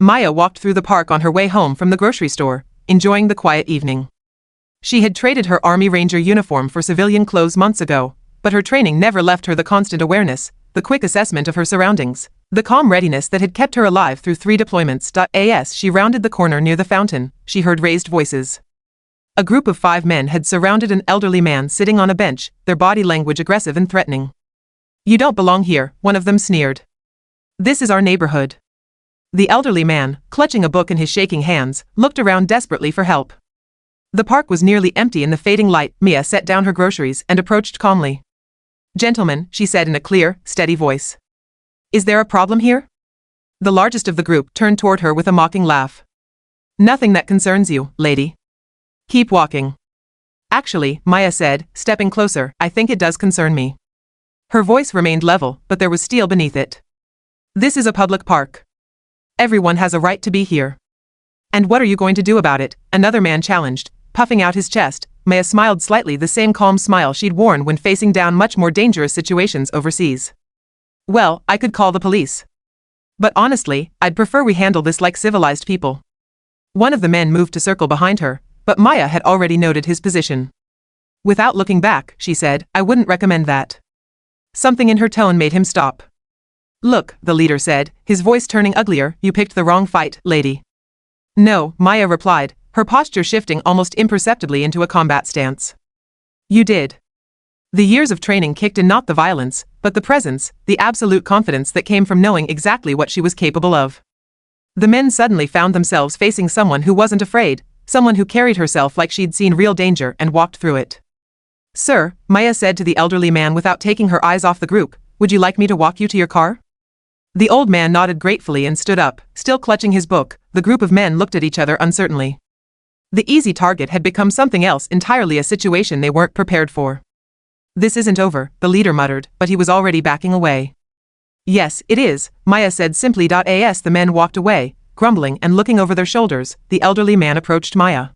Maya walked through the park on her way home from the grocery store, enjoying the quiet evening. She had traded her Army Ranger uniform for civilian clothes months ago, but her training never left her the constant awareness, the quick assessment of her surroundings, the calm readiness that had kept her alive through 3 deployments. As she rounded the corner near the fountain, she heard raised voices. A group of 5 men had surrounded an elderly man sitting on a bench, their body language aggressive and threatening. "You don't belong here," one of them sneered. "This is our neighborhood." The elderly man, clutching a book in his shaking hands, looked around desperately for help. The park was nearly empty in the fading light. Mia set down her groceries and approached calmly. "Gentlemen," she said in a clear, steady voice. "Is there a problem here?" The largest of the group turned toward her with a mocking laugh. "Nothing that concerns you, lady. Keep walking." "Actually," Maya said, stepping closer, "I think it does concern me." Her voice remained level, but there was steel beneath it. "This is a public park. Everyone has a right to be here." "And what are you going to do about it?" another man challenged, puffing out his chest. Maya smiled slightly, the same calm smile she'd worn when facing down much more dangerous situations overseas. "Well, I could call the police. But honestly, I'd prefer we handle this like civilized people." One of the men moved to circle behind her, but Maya had already noted his position. Without looking back, she said, "I wouldn't recommend that." Something in her tone made him stop. "Look," the leader said, his voice turning uglier, "you picked the wrong fight, lady." "No," Maya replied, her posture shifting almost imperceptibly into a combat stance. "You did." The years of training kicked in, not the violence, but the presence, the absolute confidence that came from knowing exactly what she was capable of. The men suddenly found themselves facing someone who wasn't afraid, someone who carried herself like she'd seen real danger and walked through it. "Sir," Maya said to the elderly man without taking her eyes off the group, "would you like me to walk you to your car?" The old man nodded gratefully and stood up, still clutching his book. The group of men looked at each other uncertainly. The easy target had become something else entirely, a situation they weren't prepared for. "This isn't over," the leader muttered, but he was already backing away. "Yes, it is," Maya said simply. As the men walked away, grumbling and looking over their shoulders, the elderly man approached Maya.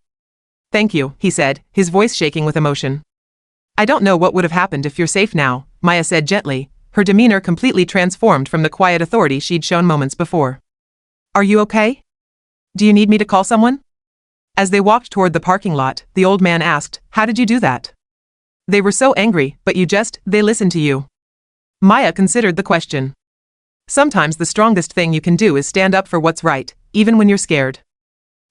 "Thank you," he said, his voice shaking with emotion. "I don't know what would have happened if you're safe now," Maya said gently, her demeanor completely transformed from the quiet authority she'd shown moments before. "Are you okay? Do you need me to call someone?" As they walked toward the parking lot, the old man asked, "How did you do that? They were so angry, but they listened to you." Maya considered the question. Sometimes the strongest thing you can do is stand up for what's right, even when you're scared.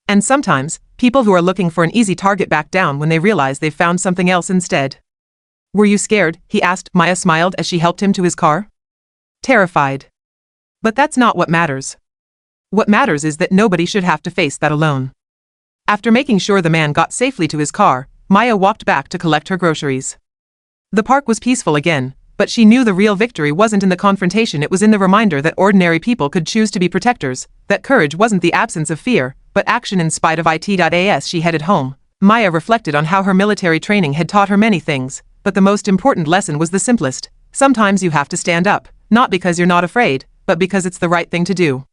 And sometimes, people who are looking for an easy target back down when they realize they've found something else instead. "Were you scared?" he asked. Maya smiled as she helped him to his car. "Terrified. But that's not what matters. What matters is that nobody should have to face that alone." After making sure the man got safely to his car, Maya walked back to collect her groceries. The park was peaceful again, but she knew the real victory wasn't in the confrontation, it was in the reminder that ordinary people could choose to be protectors, that courage wasn't the absence of fear, but action in spite of it. As she headed home, Maya reflected on how her military training had taught her many things, but the most important lesson was the simplest. Sometimes you have to stand up, not because you're not afraid, but because it's the right thing to do.